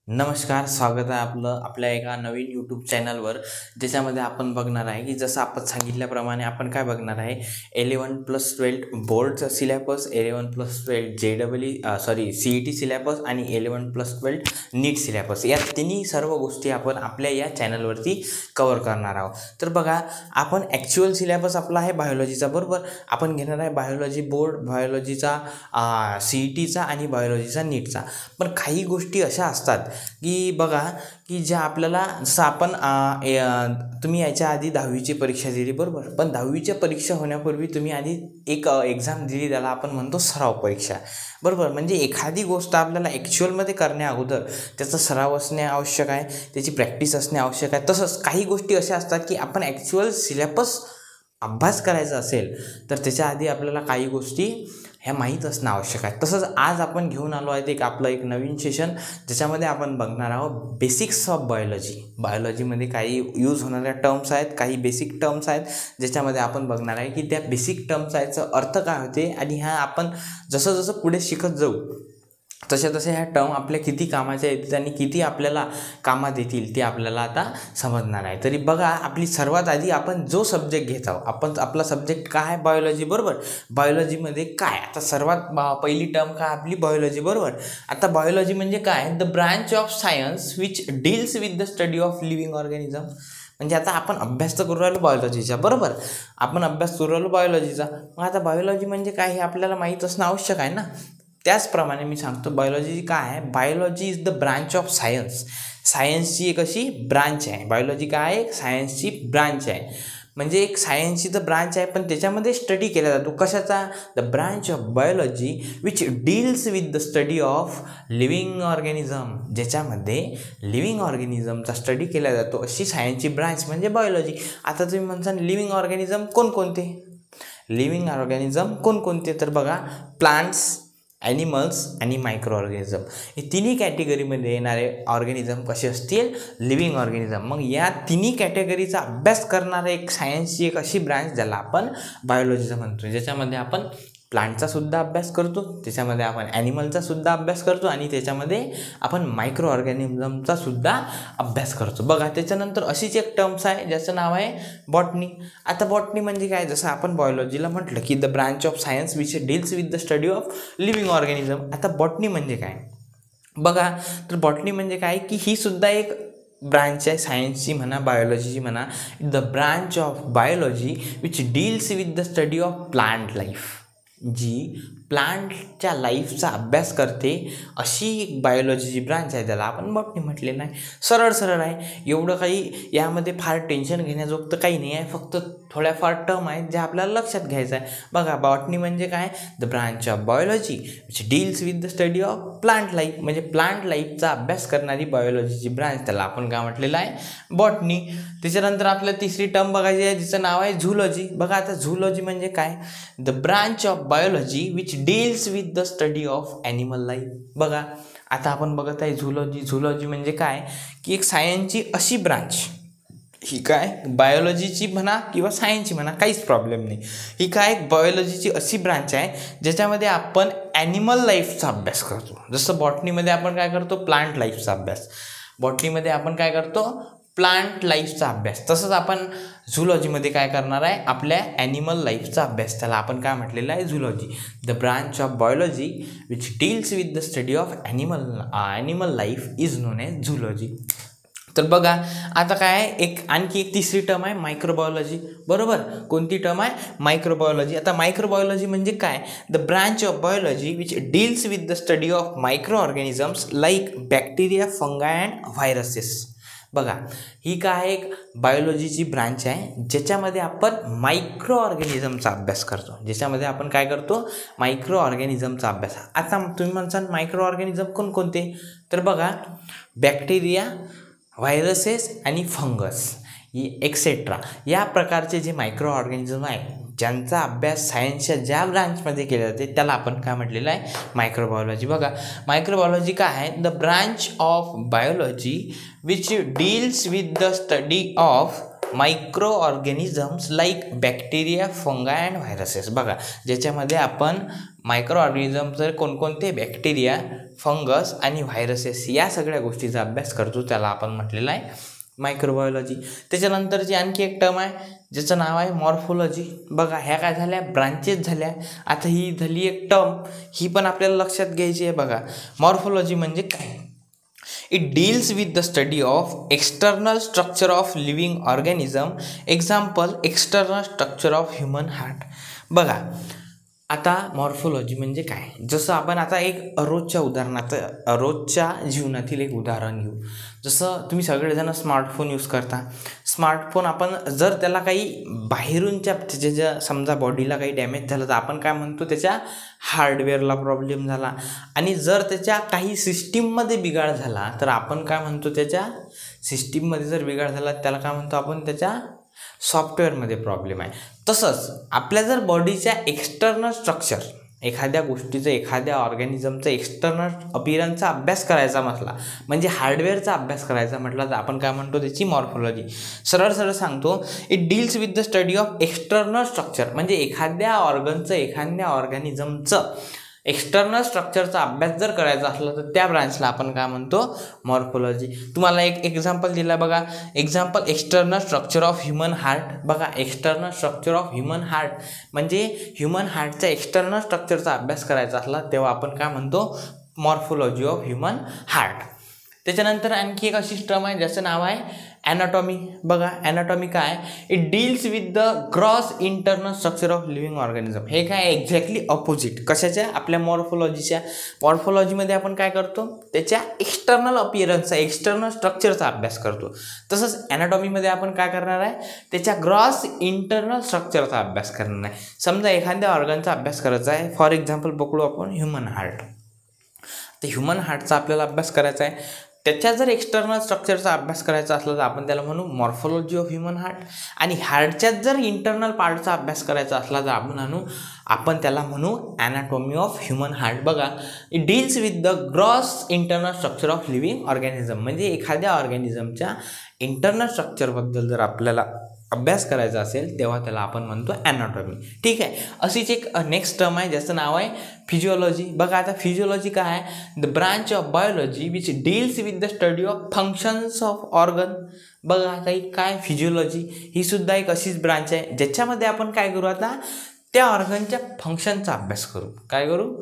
नमस्कार, स्वागत आहे आपलं आपल्या एका नवीन यूट्यूब चॅनलवर, ज्याच्यामध्ये आपण बघणार आहे की जसं आपण सांगितल्याप्रमाणे आपण काय बघणार आहे. 11+12 बोर्डचं सिलेबस, 11+12 CET सिलेबस आणि 11+12 नीट सिलेबस, या तिन्ही सर्व गोष्टी आपण आपल्या या चॅनलवरती कवर करणार आहोत. तर बघा, आपण ॲक्च्युअल सिलेबस आपला आहे बायोलॉजीचा, बरोबर. आपण घेणार आहे बायोलॉजी बोर्ड, बायोलॉजीचा CETचा आणि बायोलॉजीचा नीटचा. पण काही गोष्टी अशा असतात की बघा, की ज्या आपल्याला जसं आपण तुम्ही याच्या आधी 10वीची परीक्षा दिली, बरोबर. पण 10वीच्या परीक्षा होण्यापूर्वी तुम्ही आधी एक एक्झाम दिली, त्याला आपण म्हणतो सराव परीक्षा, बरोबर. म्हणजे एखादी गोष्ट आपल्याला ॲक्च्युअलमध्ये करण्या अगोदर त्याचा सराव असणे आवश्यक आहे, त्याची प्रॅक्टिस असणे आवश्यक आहे. तसंच काही गोष्टी अशा असतात की आपण ॲक्च्युअल सिलेबस अभ्यास करायचा असेल तर त्याच्या आधी आपल्याला काही गोष्टी ह्या माहीत असणं आवश्यक आहे. तसंच आज आपण घेऊन आलो आहे एक नवीन सेशन, ज्याच्यामध्ये आपण बघणार आहोत बेसिक्स ऑफ बायोलॉजी. बायोलॉजीमध्ये काही यूज होणाऱ्या टर्म्स आहेत, काही बेसिक टर्म्स आहेत, ज्याच्यामध्ये आपण बघणार आहे की त्या बेसिक टर्म्सचा अर्थ काय होते आणि ह्या आपण जसं जसं पुढे शिकत जाऊ तसे ह्या टर्म आपल्या किती कामाच्या येतील आणि किती आपल्याला कामात येतील ते आपल्याला आता समजणार आहे. तरी बघा, आपली सर्वात आधी आपण जो सब्जेक्ट घेत आहोत, आपला सब्जेक्ट काय आहे, बायोलॉजी, बरोबर. बायोलॉजीमध्ये काय, आता सर्वात पहिली टर्म काय आपली, बायोलॉजी, बरोबर. आता बायोलॉजी म्हणजे काय, the branch of science which deals with the study of living organism. म्हणजे आता आपण अभ्यास तर करू राहिलो बायोलॉजीचा, बरोबर. आपण अभ्यास करू राहिलो बायोलॉजीचा. मग आता बायोलॉजी म्हणजे काय हे आपल्याला माहीत असणं आवश्यक आहे ना. त्याचप्रमाणे मी सांगतो बायोलॉजी काय आहे. Biology is the branch of science. सायन्सची एक अशी ब्रांच आहे. बायोलॉजी काय आहे, एक सायन्सची ब्रांच आहे. म्हणजे एक सायन्सची तर ब्रांच आहे, पण त्याच्यामध्ये स्टडी केला जातो कशाचा, the branch of biology which deals with the study of living organism. ज्याच्यामध्ये लिव्हिंग ऑर्गॅनिझमचा स्टडी केला जातो, अशी सायन्सची ब्रांच म्हणजे बायोलॉजी. आता तुम्ही म्हणता लिव्हिंग ऑर्गॅनिझम कोणकोणते, लिव्हिंग ऑर्गॅनिझम कोणकोणते, तर बघा, प्लांट्स, ॲनिमल्स आणि मायक्रो ऑर्गॅनिझम, हे तिन्ही कॅटेगरीमध्ये येणारे ऑर्गॅनिझम कसे असतील, लिव्हिंग ऑर्गॅनिझम. मग या तिन्ही कॅटेगरीचा अभ्यास करणारे एक सायन्सची एक अशी ब्रांच ज्याला आपण बायोलॉजीचं म्हणतो, ज्याच्यामध्ये आपण प्लांटचा सुद्धा अभ्यास करतो, त्याच्यामध्ये आपण ॲनिमलचा सुद्धा अभ्यास करतो आणि त्याच्यामध्ये आपण मायक्रो ऑर्गॅनिझमचा सुद्धा अभ्यास करतो. बघा, त्याच्यानंतर अशीच एक टर्म्स आहे ज्याचं नाव आहे बॉटनी. आता बॉटनी म्हणजे काय, जसं आपण बायोलॉजीला म्हटलं की the branch of science which deals with the study of living organism. आता बॉटनी म्हणजे काय, बघा, तर बॉटनी म्हणजे काय की ही सुद्धा एक ब्रांच आहे सायन्सची म्हणा, बायोलॉजीची म्हणा. The branch of biology which deals with the study of plant life. जी प्लांटच्या लाईफचा अभ्यास करते अशी एक बायोलॉजीची ब्रांच आहे, त्याला आपण बॉटनी म्हटलेलं आहे. सरळ आहे, एवढं काही यामध्ये फार टेन्शन घेण्याजोगतं काही नाही आहे. फक्त थोड्याफार टर्म आहेत ज्या आपल्याला लक्षात घ्यायचं आहे. बघा, बॉटनी म्हणजे काय, the branch of biology which deals with the study of plant life. म्हणजे प्लांट लाईफचा अभ्यास करणारी बायोलॉजीची ब्रांच, त्याला आपण काय म्हटलेलं आहे, बॉटनी. त्याच्यानंतर आपल्याला तिसरी टर्म बघायची आहे, जिचं नाव आहे झूलॉजी. बघा, आता झूलॉजी म्हणजे काय, the branch of biology which deals with the study of animal life. बघा, आता आपण बघत आहे झूलॉजी म्हणजे काय की एक सायन्सची अशी ब्रांच, ही काय बायोलॉजीची म्हणा किंवा सायन्सची म्हणा, काहीच प्रॉब्लेम नाही. ही काय बायोलॉजीची अशी ब्रांच आहे ज्याच्यामध्ये आपण ॲनिमल लाईफचा अभ्यास करतो. जसं बॉटनीमध्ये आपण काय करतो, प्लांट लाईफचा अभ्यास. बॉटनीमध्ये आपण काय करतो, प्लांट लाईफचा अभ्यास. तसंच आपण झूलॉजीमध्ये काय करणार आहे, आपल्या ॲनिमल लाईफचा अभ्यास. त्याला आपण काय म्हटलेलं आहे, zoology. The branch of biology which deals with the study of animal life is known as zoology. तर बघा, आता काय आहे, आणखी एक तिसरी टर्म आहे मायक्रोबायोलॉजी, बरोबर. कोणती टर्म आहे, मायक्रोबायोलॉजी. आता मायक्रोबायोलॉजी म्हणजे काय, the branch of biology which deals with the study of micro organisms like bacteria, फंगाय and viruses. बघा, ही काय एक बायोलॉजीची ब्रांच आहे ज्याच्यामध्ये आपण मायक्रो ऑर्गॅनिझमचा अभ्यास करतो. ज्याच्यामध्ये आपण काय करतो, मायक्रो ऑर्गॅनिझमचा अभ्यास. आता तुम्ही म्हणसाल मायक्रो ऑर्गॅनिझम कोणकोणते, तर बघा, बॅक्टेरिया, व्हायरसेस आणि फंगस एक्सेट्रा, या प्रकारचे जे मायक्रो ऑर्गॅनिझम आहे ज्यांचा अभ्यास सायन्सच्या ज्या ब्रांचमध्ये केला जाते त्याला आपण काय म्हटलेलं आहे, मायक्रोबायोलॉजी. बघा, मायक्रोबायोलॉजी काय आहे, the branch of biology which deals with the study of micro organisms like bacteria, फंगाय and viruses. बघा, ज्याच्यामध्ये आपण मायक्रो ऑर्गॅनिझम जर कोणकोणते, बॅक्टेरिया, फंगस आणि व्हायरसेस या सगळ्या गोष्टीचा अभ्यास करतो, त्याला आपण म्हटलेलं आहे मायक्रोबायोलॉजी. त्याच्यानंतरची आणखी एक टर्म आहे ज्याचं नाव आहे मॉर्फोलॉजी. बघा ह्या काय झाल्या, ब्रांचेस झाल्या. आता ही झाली एक टर्म, ही पण आपल्याला लक्षात घ्यायची आहे. बघा मॉर्फोलॉजी म्हणजे काय, it deals with the study of external structure of living organism. Example external structure of human heart. बघा आता मॉर्फोलॉजी म्हणजे काय, जसं आपण आता एक रोजच्या जीवनातील एक उदाहरण घेऊ. जसं तुम्ही सगळेजण स्मार्टफोन यूज करता. स्मार्टफोन आपण जर त्याला काही बाहेरूनच्या त्याच्या समजा बॉडीला काही डॅमेज झालं तर आपण काय म्हणतो, त्याच्या हार्डवेअरला प्रॉब्लेम झाला. आणि जर त्याच्या काही सिस्टीममध्ये बिघाड झाला तर आपण काय म्हणतो, त्याच्या सिस्टीममध्ये जर बिघाड झाला त्याला काय म्हणतो आपण, त्याच्या सॉफ्टवेअरमध्ये प्रॉब्लेम आहे. तसंच आपल्या जर बॉडीच्या एक्सटर्नल स्ट्रक्चर, एखाद्या गोष्टीचं एखाद्या ऑर्गॅनिझमचं एक्सटर्नल अपीअरन्सचा अभ्यास करायचा म्हटला, म्हणजे हार्डवेअरचा अभ्यास करायचा म्हटला तर आपण काय म्हणतो, त्याची मॉर्फोलॉजी. सरळ सरळ सांगतो, it deals with the study of external structure, म्हणजे एखाद्या ऑर्गनचं एखाद्या ऑर्गॅनिझमचं एक्सटर्नल स्ट्रक्चरचा अभ्यास जर करायचा असला तर त्या ब्रांचला आपण काय म्हणतो, मॉर्फोलॉजी. तुम्हाला एक एक्झाम्पल दिला बघा, example external structure of human heart. बघा external structure of human heart म्हणजे ह्युमन हार्टचा एक्सटर्नल स्ट्रक्चरचा अभ्यास करायचा असला तेव्हा आपण काय म्हणतो, मॉर्फोलॉजी ऑफ ह्युमन हार्ट. त्याच्यानंतर आणखी एक अशी टर्म आहे ज्याचं नाव आहे ॲनाटॉमी. बघा ॲनाटॉमी काय, it deals with the gross internal structure of living organism. हे काय एक्झॅक्टली अपोजिट कशाच्या, आपल्या मॉर्फोलॉजीच्या. मॉर्फोलॉजीमध्ये आपण काय करतो, त्याच्या एक्सटर्नल अपीअरन्सचा एक्सटर्नल स्ट्रक्चरचा अभ्यास करतो. तसंच ॲनाटॉमीमध्ये आपण काय करणार आहे, त्याच्या ग्रॉस इंटरनल स्ट्रक्चरचा अभ्यास करणार आहे. समजा एखाद्या ऑर्गनचा अभ्यास करायचा आहे, फॉर एक्झाम्पल पकडू आपण ह्युमन हार्ट. तर ह्युमन हार्टचा आपल्याला अभ्यास करायचा आहे, त्याच्या जर एक्सटर्नल स्ट्रक्चरचा अभ्यास करायचा असला तर आपण त्याला म्हणू मॉर्फोलॉजी ऑफ ह्युमन हार्ट. आणि हार्टच्याच जर इंटरनल पार्टचा अभ्यास करायचा असला तर आपण त्याला म्हणू ॲनाटॉमी ऑफ ह्युमन हार्ट. बघा it deals with the gross internal structure of living organism, म्हणजे एखाद्या ऑर्गॅनिझमच्या इंटरनल स्ट्रक्चरबद्दल जर आपल्याला अभ्यास करायचा असेल तेव्हा त्याला आपण म्हणतो ॲनाटॉमी. ठीक आहे. अशीच एक नेक्स्ट टर्म आहे ज्याचं नाव आहे फिजिओलॉजी. बघा आता फिजिओलॉजी काय आहे, the branch of biology which deals with the study of functions of organ. बघा आता ही काय फिजिओलॉजी, ही सुद्धा एक अशीच ब्रांच आहे ज्याच्यामध्ये आपण काय करू, आता त्या ऑर्गनच्या फंक्शनचा अभ्यास करू. काय करू,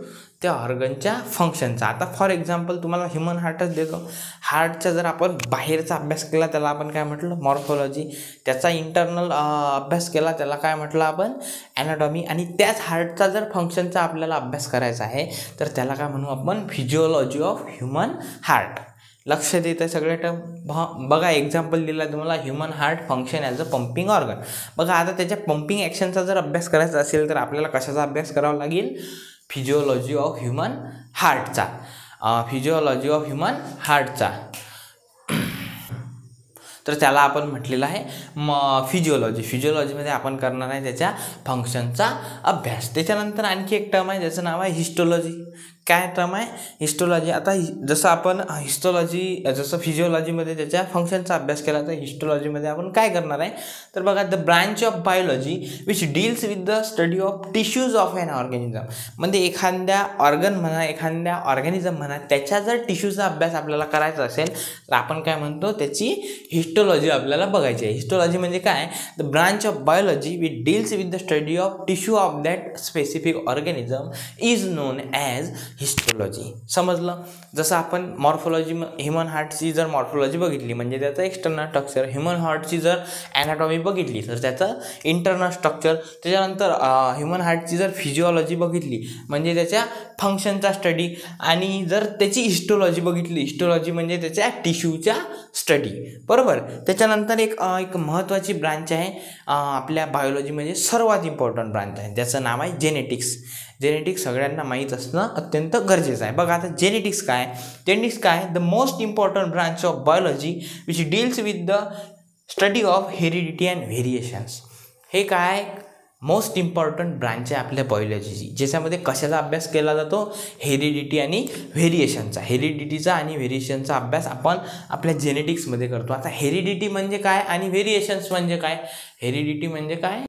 त्या ऑर्गनच्या फंक्शनचा. आता फॉर एक्झाम्पल तुम्हाला ह्युमन हार्टच देतो. हार्टचा जर आपण बाहेरचा अभ्यास केला त्याला आपण काय म्हटलं, मॉर्फोलॉजी. त्याचा इंटरनल अभ्यास केला त्याला काय म्हटलं आपण, ॲनाटॉमी. आणि त्याच हार्टचा जर फंक्शनचा आपल्याला अभ्यास करायचा आहे तर त्याला काय म्हणू आपण, फिजिओलॉजी ऑफ ह्युमन हार्ट. लक्ष देत आहे सगळे टर्म. बघा एक्झाम्पल दिला तुम्हाला, human heart function as a pumping organ. बघा आता त्याच्या पंपिंग ॲक्शनचा जर अभ्यास करायचा असेल तर आपल्याला कशाचा अभ्यास करावा लागेल, फिजिओलॉजी ऑफ ह्युमन हार्टचा. फिजिओलॉजी ऑफ ह्युमन हार्टचा तर त्याला आपण म्हटलेलं आहे फिजिओलॉजी. फिजिओलॉजीमध्ये आपण करणार आहे त्याच्या फंक्शनचा अभ्यास. त्याच्यानंतर आणखी एक टर्म आहे ज्याचं नाव आहे हिस्टोलॉजी. काय टर्म आहे, हिस्टोलॉजी. आता जसं आपण जसं फिजिओलॉजीमध्ये त्याच्या फंक्शनचा अभ्यास केला तर हिस्टोलॉजीमध्ये आपण काय करणार आहे, तर बघा the branch of biology which deals with the study of tissues of an organism. म्हणजे एखाद्या ऑर्गन म्हणा, एखाद्या ऑर्गॅनिझम म्हणा, त्याच्या जर टिश्यूचा अभ्यास आपल्याला करायचा असेल तर आपण काय म्हणतो, त्याची हिस्टोलॉजी आपल्याला बघायची आहे. हिस्टोलॉजी म्हणजे काय, the branch of biology which deals with the study of tissue of that specific organism is non as histology. समजलं. जसं आपण मॉर्फोलॉजी, ह्युमन हार्टची जर मॉर्फोलॉजी बघितली म्हणजे त्याचं एक्सटर्नल स्ट्रक्चर, ह्युमन हार्टची जर ॲनाटॉमी बघितली तर त्याचं इंटरनल स्ट्रक्चर, त्याच्यानंतर ह्युमन हार्टची जर फिजिओलॉजी बघितली म्हणजे त्याच्या फंक्शनचा स्टडी, आणि जर त्याची हिस्टोलॉजी बघितली, हिस्टोलॉजी म्हणजे त्याच्या टिश्यूच्या स्टडी. बरोबर. त्याच्यानंतर एक महत्त्वाची ब्रांच आहे आपल्या बायोलॉजीमध्ये, सर्वात इम्पॉर्टंट ब्रांच आहे ज्याचं नाव आहे जेनेटिक्स. जेनेटिक्स सगळ्यांना माहीत असणं अत्यंत गरजेचं आहे. बघा आता जेनेटिक्स काय, the most important branch of biology which deals with the study of heredity and variations. हे काय मोस्ट इम्पॉर्टंट ब्रांच आहे आपल्या बायोलॉजीची, ज्याच्यामध्ये कशाचा अभ्यास केला जातो, हेरिडिटी आणि व्हेरिएशनचा. हेरिडिटीचा आणि व्हेरिएशनचा अभ्यास आपण आपल्या जेनेटिक्समध्ये करतो. आता हेरिडिटी म्हणजे काय आणि व्हेरिएशन्स म्हणजे काय. हेरिडिटी म्हणजे काय,